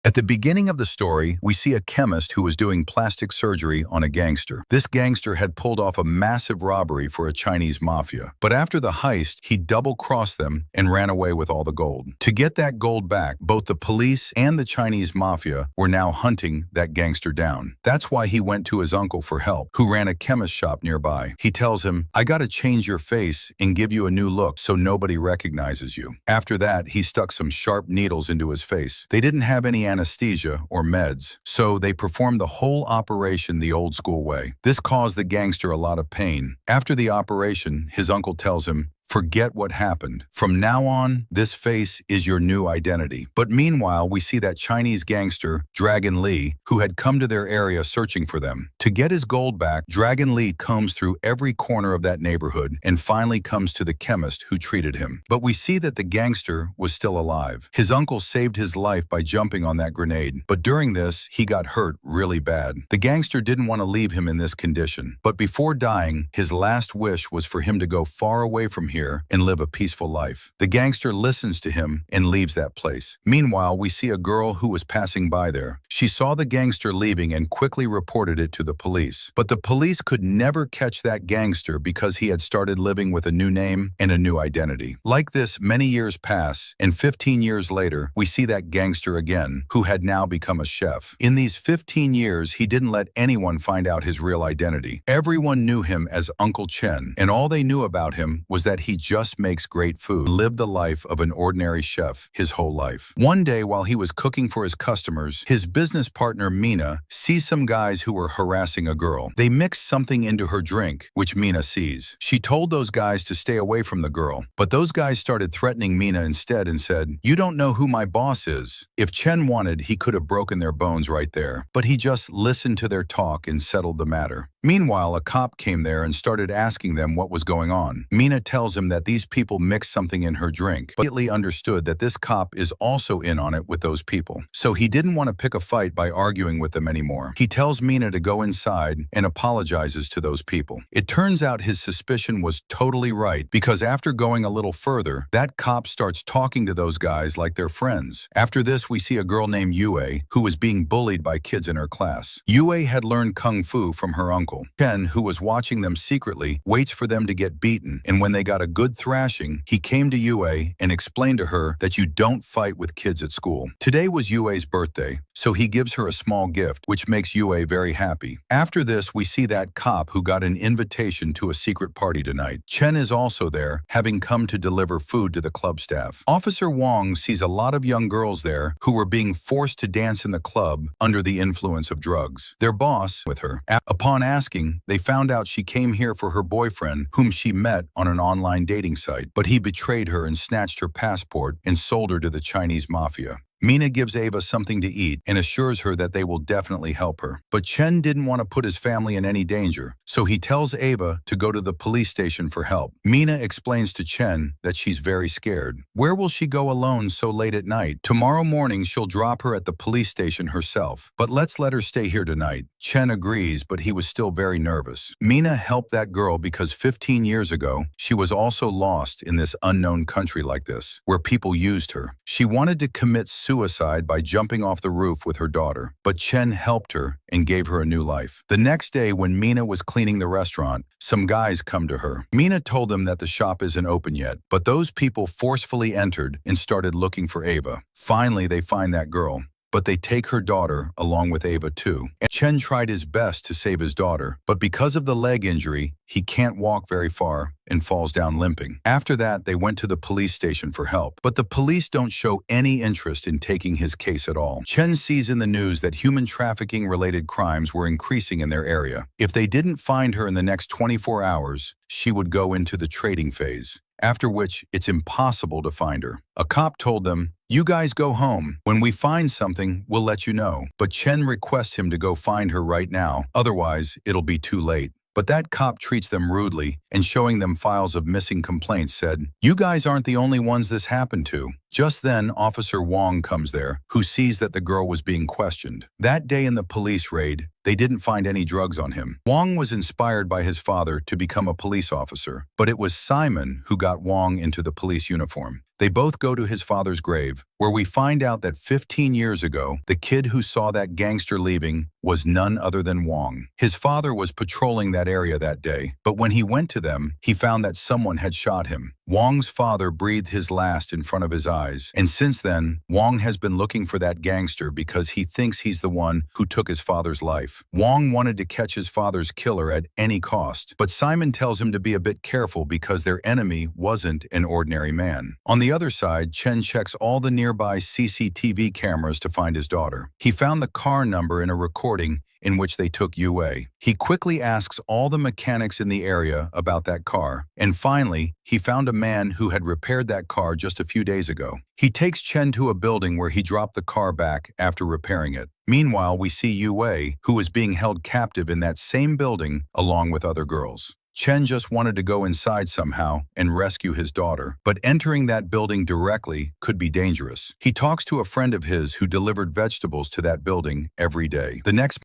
At the beginning of the story, we see a chemist who was doing plastic surgery on a gangster. This gangster had pulled off a massive robbery for a Chinese mafia. But after the heist, he double-crossed them and ran away with all the gold. To get that gold back, both the police and the Chinese mafia were now hunting that gangster down. That's why he went to his uncle for help, who ran a chemist shop nearby. He tells him, "I gotta change your face and give you a new look so nobody recognizes you." After that, he stuck some sharp needles into his face. They didn't have any anesthesia or meds, so they performed the whole operation the old-school way. This caused the gangster a lot of pain. After the operation, his uncle tells him, "Forget what happened. From now on, this face is your new identity." But meanwhile, we see that Chinese gangster, Dragon Lee, who had come to their area searching for them. To get his gold back, Dragon Lee combs through every corner of that neighborhood and finally comes to the chemist who treated him. But we see that the gangster was still alive. His uncle saved his life by jumping on that grenade. But during this, he got hurt really bad. The gangster didn't want to leave him in this condition. But before dying, his last wish was for him to go far away from here and live a peaceful life. The gangster listens to him and leaves that place. Meanwhile, we see a girl who was passing by there. She saw the gangster leaving and quickly reported it to the police. But the police could never catch that gangster because he had started living with a new name and a new identity. Like this, many years pass, and 15 years later, we see that gangster again, who had now become a chef. In these 15 years, he didn't let anyone find out his real identity. Everyone knew him as Uncle Chen, and all they knew about him was that he just makes great food, lived the life of an ordinary chef his whole life. One day, while he was cooking for his customers, his business partner Mina sees some guys who were harassing a girl. They mixed something into her drink, which Mina sees. She told those guys to stay away from the girl, but those guys started threatening Mina instead and said, "You don't know who my boss is." If Chen wanted, he could have broken their bones right there, but he just listened to their talk and settled the matter. Meanwhile, a cop came there and started asking them what was going on. Mina tells him that these people mixed something in her drink, but immediately understood that this cop is also in on it with those people. So he didn't want to pick a fight by arguing with them anymore. He tells Mina to go inside and apologizes to those people. It turns out his suspicion was totally right, because after going a little further, that cop starts talking to those guys like they're friends. After this, we see a girl named Yue who was being bullied by kids in her class. Yue had learned kung fu from her uncle. Chen, who was watching them secretly, waits for them to get beaten, and when they got a good thrashing, he came to Yue and explained to her that you don't fight with kids at school. Today was Yue's birthday, so he gives her a small gift, which makes Yue very happy. After this, we see that cop who got an invitation to a secret party tonight. Chen is also there, having come to deliver food to the club staff. Officer Wong sees a lot of young girls there who were being forced to dance in the club under the influence of drugs. Their boss with her. Upon asking, they found out she came here for her boyfriend, whom she met on an online dating site, but he betrayed her and snatched her passport and sold her to the Chinese mafia. Mina gives Ava something to eat and assures her that they will definitely help her. But Chen didn't want to put his family in any danger, so he tells Ava to go to the police station for help. Mina explains to Chen that she's very scared. Where will she go alone so late at night? Tomorrow morning she'll drop her at the police station herself, but let's let her stay here tonight. Chen agrees, but he was still very nervous. Mina helped that girl because 15 years ago, she was also lost in this unknown country like this, where people used her. She wanted to commit suicide by jumping off the roof with her daughter, but Chen helped her and gave her a new life. The next day, when Mina was cleaning the restaurant, some guys come to her. Mina told them that the shop isn't open yet, but those people forcefully entered and started looking for Ava. Finally, they find that girl, but they take her daughter along with Ava too. Chen tried his best to save his daughter, but because of the leg injury, he can't walk very far and falls down limping. After that, they went to the police station for help, but the police don't show any interest in taking his case at all. Chen sees in the news that human trafficking-related crimes were increasing in their area. If they didn't find her in the next 24 hours, she would go into the trading phase, after which it's impossible to find her. A cop told them, "You guys go home. When we find something, we'll let you know." But Chen requests him to go find her right now, otherwise it'll be too late. But that cop treats them rudely and showing them files of missing complaints said, "You guys aren't the only ones this happened to. Just then, Officer Wong comes there, who sees that the girl was being questioned. That day in the police raid, they didn't find any drugs on him. Wong was inspired by his father to become a police officer, but it was Simon who got Wong into the police uniform. They both go to his father's grave, where we find out that 15 years ago, the kid who saw that gangster leaving was none other than Wong. His father was patrolling that area that day, but when he went to them, he found that someone had shot him. Wong's father breathed his last in front of his eyes, and since then, Wong has been looking for that gangster because he thinks he's the one who took his father's life. Wong wanted to catch his father's killer at any cost, but Simon tells him to be a bit careful because their enemy wasn't an ordinary man. On the other side, Chen checks all the nearby CCTV cameras to find his daughter. He found the car number in a recording in which they took UA. He quickly asks all the mechanics in the area about that car, and finally, he found a man who had repaired that car just a few days ago. He takes Chen to a building where he dropped the car back after repairing it. Meanwhile, we see UA, who is being held captive in that same building along with other girls. Chen just wanted to go inside somehow and rescue his daughter, but entering that building directly could be dangerous. He talks to a friend of his who delivered vegetables to that building every day.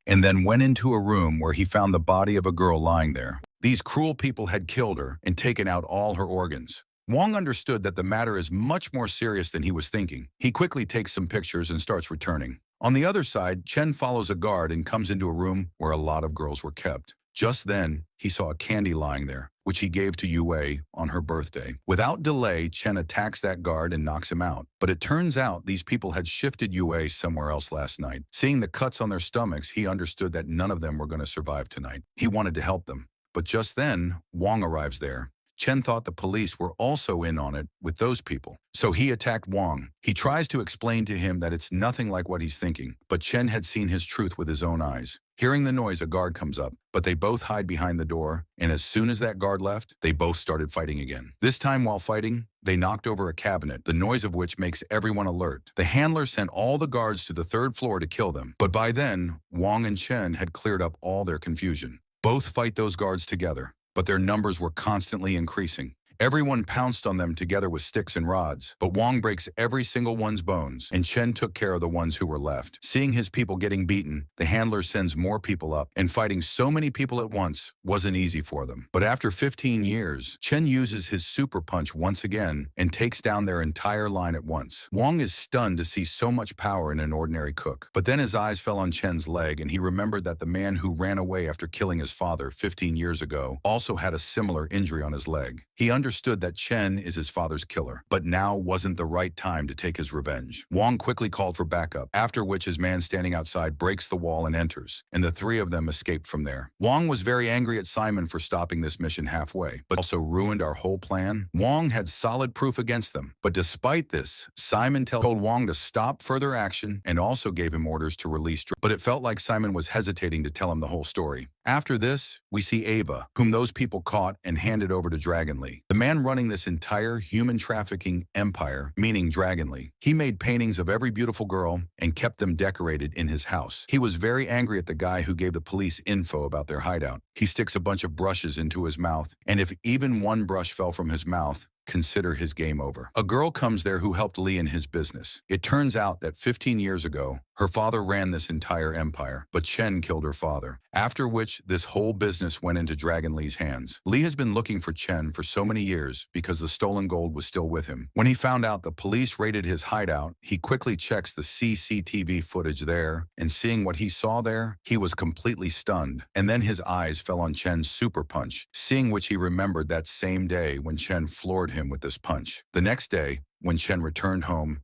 And then went into a room where he found the body of a girl lying there. These cruel people had killed her and taken out all her organs. Wong understood that the matter is much more serious than he was thinking. He quickly takes some pictures and starts returning. On the other side, Chen follows a guard and comes into a room where a lot of girls were kept. Just then, he saw a candy lying there, which he gave to Yue on her birthday. Without delay, Chen attacks that guard and knocks him out. But it turns out these people had shifted Yue somewhere else last night. Seeing the cuts on their stomachs, he understood that none of them were going to survive tonight. He wanted to help them. But just then, Wong arrives there. Chen thought the police were also in on it with those people. So he attacked Wong. He tries to explain to him that it's nothing like what he's thinking, but Chen had seen his truth with his own eyes. Hearing the noise, a guard comes up, but they both hide behind the door, and as soon as that guard left, they both started fighting again. This time while fighting, they knocked over a cabinet, the noise of which makes everyone alert. The handler sent all the guards to the third floor to kill them, but by then, Wong and Chen had cleared up all their confusion. Both fight those guards together, but their numbers were constantly increasing. Everyone pounced on them together with sticks and rods, but Wong breaks every single one's bones, and Chen took care of the ones who were left. Seeing his people getting beaten, the handler sends more people up, and fighting so many people at once wasn't easy for them. But after 15 years, Chen uses his super punch once again and takes down their entire line at once. Wong is stunned to see so much power in an ordinary cook. But then his eyes fell on Chen's leg, and he remembered that the man who ran away after killing his father 15 years ago also had a similar injury on his leg. He understood that Chen is his father's killer, but now wasn't the right time to take his revenge. Wong quickly called for backup, after which his man standing outside breaks the wall and enters, and the three of them escaped from there. Wong was very angry at Simon for stopping this mission halfway, but also ruined our whole plan. Wong had solid proof against them, but despite this, Simon told Wong to stop further action and also gave him orders to release but it felt like Simon was hesitating to tell him the whole story. After this, we see Ava, whom those people caught and handed over to Dragon Lee, the man running this entire human trafficking empire, meaning Dragon Lee. He made paintings of every beautiful girl and kept them decorated in his house. He was very angry at the guy who gave the police info about their hideout. He sticks a bunch of brushes into his mouth, and if even one brush fell from his mouth, consider his game over. A girl comes there who helped Lee in his business. It turns out that 15 years ago, her father ran this entire empire, but Chen killed her father, after which this whole business went into Dragon Lee's hands. Lee has been looking for Chen for so many years because the stolen gold was still with him. When he found out the police raided his hideout, he quickly checks the CCTV footage there, and seeing what he saw there, he was completely stunned. And then his eyes fell on Chen's super punch, seeing which he remembered that same day when Chen floored him with this punch. The next day, when Chen returned home,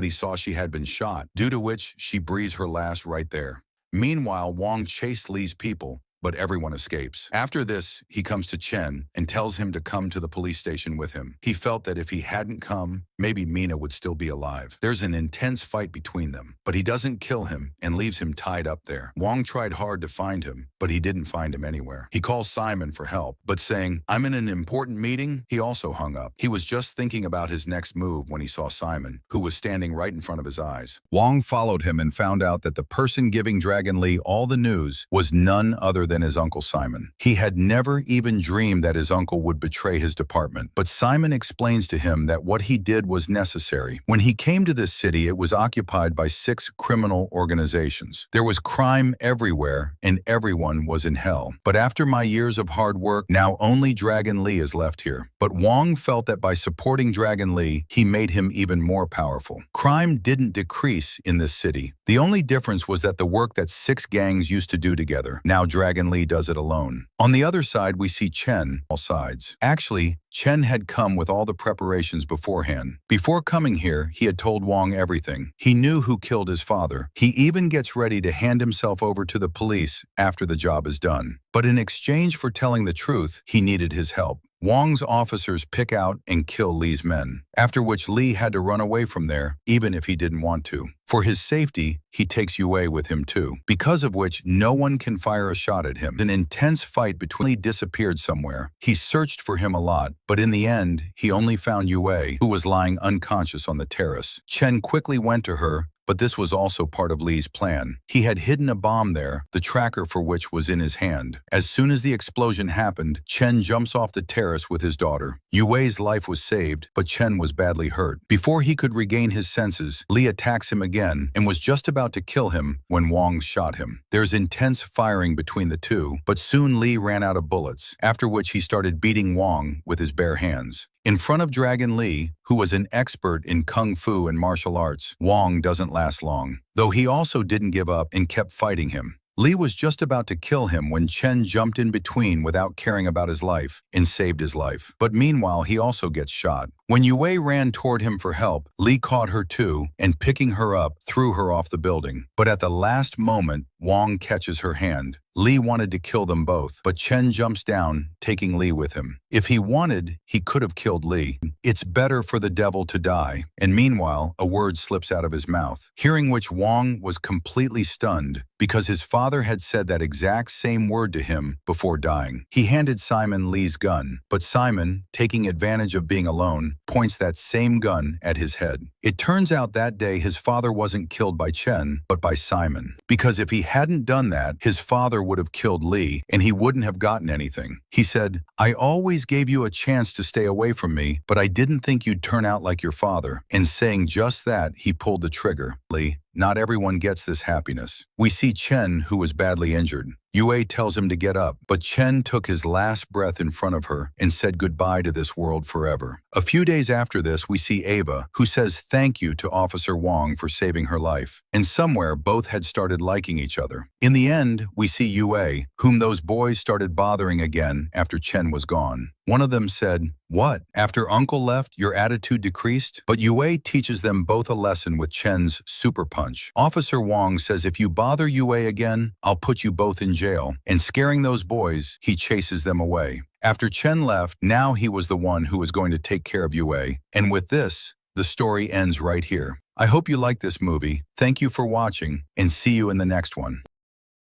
he saw she had been shot, due to which she breathed her last right there. Meanwhile, Wong chased Lee's people, but everyone escapes. After this, he comes to Chen and tells him to come to the police station with him. He felt that if he hadn't come, maybe Mina would still be alive. There's an intense fight between them, but he doesn't kill him and leaves him tied up there. Wong tried hard to find him, but he didn't find him anywhere. He calls Simon for help, but saying, "I'm in an important meeting," he also hung up. He was just thinking about his next move when he saw Simon, who was standing right in front of his eyes. Wong followed him and found out that the person giving Dragon Lee all the news was none other than than his uncle Simon. He had never even dreamed that his uncle would betray his department, but Simon explains to him that what he did was necessary. When he came to this city, it was occupied by 6 criminal organizations. There was crime everywhere, and everyone was in hell. But after my years of hard work, now only Dragon Lee is left here. But Wong felt that by supporting Dragon Lee, he made him even more powerful. Crime didn't decrease in this city. The only difference was that the work that 6 gangs used to do together, now Dragon Lee does it alone. On the other side, we see Chen, all sides. Actually, Chen had come with all the preparations beforehand. Before coming here, he had told Wong everything. He knew who killed his father. He even gets ready to hand himself over to the police after the job is done. But in exchange for telling the truth, he needed his help. Wong's officers pick out and kill Lee's men, after which Lee had to run away from there, even if he didn't want to. For his safety, he takes Yue with him too, because of which no one can fire a shot at him. An intense fight between Lee disappeared somewhere. He searched for him a lot, but in the end, he only found Yue, who was lying unconscious on the terrace. Chen quickly went to her, but this was also part of Lee's plan. He had hidden a bomb there, the tracker for which was in his hand. As soon as the explosion happened, Chen jumps off the terrace with his daughter. Yue's life was saved, but Chen was badly hurt. Before he could regain his senses, Lee attacks him again and was just about to kill him when Wong shot him. There's intense firing between the two, but soon Lee ran out of bullets, after which he started beating Wong with his bare hands. In front of Dragon Lee, who was an expert in kung fu and martial arts, Wong doesn't last long, though he also didn't give up and kept fighting him. Lee was just about to kill him when Chen jumped in between without caring about his life and saved his life. But meanwhile, he also gets shot. When Yue ran toward him for help, Lee caught her too and, picking her up, threw her off the building. But at the last moment, Wong catches her hand. Lee wanted to kill them both, but Chen jumps down, taking Lee with him. If he wanted, he could have killed Lee. It's better for the devil to die. And meanwhile, a word slips out of his mouth, hearing which Wong was completely stunned because his father had said that exact same word to him before dying. He handed Simon Lee's gun, but Simon, taking advantage of being alone, points that same gun at his head. It turns out that day his father wasn't killed by Chen, but by Simon. Because if he hadn't done that, his father would have killed Lee, and he wouldn't have gotten anything. He said, "I always gave you a chance to stay away from me, but I didn't think you'd turn out like your father." And saying just that, he pulled the trigger. Lee, not everyone gets this happiness. We see Chen, who was badly injured. Yue tells him to get up, but Chen took his last breath in front of her and said goodbye to this world forever. A few days after this, we see Ava, who says thank you to Officer Wong for saving her life. And somewhere, both had started liking each other. In the end, we see Yue, whom those boys started bothering again after Chen was gone. One of them said, "What? After Uncle left, your attitude decreased?" But Yue teaches them both a lesson with Chen's super punch. Officer Wong says, "If you bother Yue again, I'll put you both in jail." And scaring those boys, he chases them away. After Chen left, now he was the one who was going to take care of Yue. And with this, the story ends right here. I hope you like this movie. Thank you for watching, and see you in the next one.